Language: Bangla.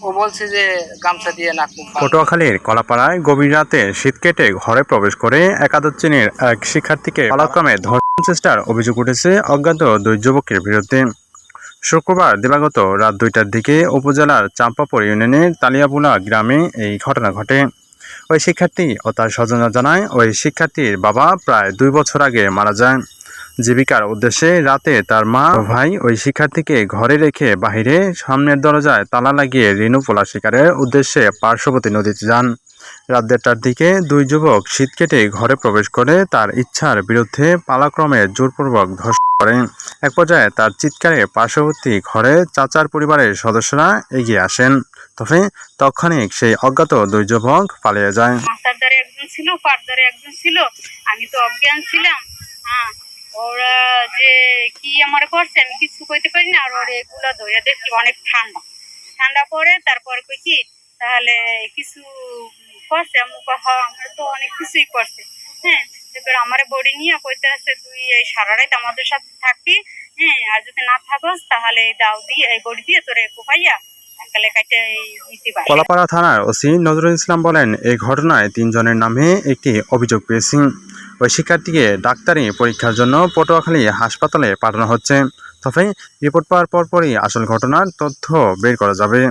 ও বলছে যে গামছা দিয়ে নাক মুখ বাঁধো। পটুয়াখালীর কলাপাড়ায় গভীর রাতে শীত কেটে ঘরে প্রবেশ করে একাদশ শ্রেণীর এক শিক্ষার্থীকে পালাক্রমে ধর্ষণ চেষ্টার অভিযোগ উঠেছে অজ্ঞাত দুই যুবকের বিরুদ্ধে। শুক্রবার দিবাগত রাত 2টার দিকে উপজেলার চাম্পাপুর ইউনিয়নের তালিয়াবুলা গ্রামে এই ঘটনা ঘটে। ওই শিক্ষার্থী ও তার স্বজনরা জানায়, ওই শিক্ষার্থীর বাবা প্রায় 2 বছর আগে মারা যায়। জীবিকার উদ্দেশ্যে রাতে তার মা ও ভাই ওই শিক্ষার্থীকে ঘরে রেখে বাহিরে সামনের দরজায় তালা লাগিয়ে রেণু পোলা শিকারের উদ্দেশ্যে পার্শ্ববর্তী নদীতে যান। রাত 1টার দিকে দুই যুবক শীত কেটে ঘরে প্রবেশ করে তার ইচ্ছার বিরুদ্ধে পালাক্রমে জোরপূর্বক ধর্ষণ করেন। এক পর্যায়ে তার চিৎকারে পার্শ্ববর্তী ঘরে চাচার পরিবারের সদস্যরা এগিয়ে আসেন। তবে তৎক্ষণিক সেই অজ্ঞাত দুই যুবক পালিয়ে যায়। মাথার ধারে একজন ছিল, পার ধারে একজন ছিল, আমি তো অজ্ঞান ছিলাম। হ্যাঁ, ওরা যে কি আমার করছে আমি কিছু কইতে পারি না। আর ওরা এগুলো ধরে দেখি অনেক ঠান্ডা ঠান্ডা পড়ে, তারপর কই কি তাহলে কিছু করছে। আমি আমার তো অনেক কিছুই করছে। হ্যাঁ, এবার আমার বডি নিয়ে কইতে আছে তুই এই সারা রাত আমাদের সাথে থাকবি। হ্যাঁ, আর যদি না থাকস তাহলে দাও দিয়ে এই বডি দিয়ে তোরে কোপাইয়া কলাপাড়া থানার ওসি নজরুল ইসলাম বলেন, এই ঘটনায় 3 জনের নামে একটি অভিযোগ পেয়েছি। ওই শিক্ষার্থীকে ডাক্তারি পরীক্ষার জন্য পটুয়াখালী হাসপাতালে পাঠানো হচ্ছে। তবে রিপোর্ট পাওয়ার পরপরই আসল ঘটনার তথ্য বের করা যাবে।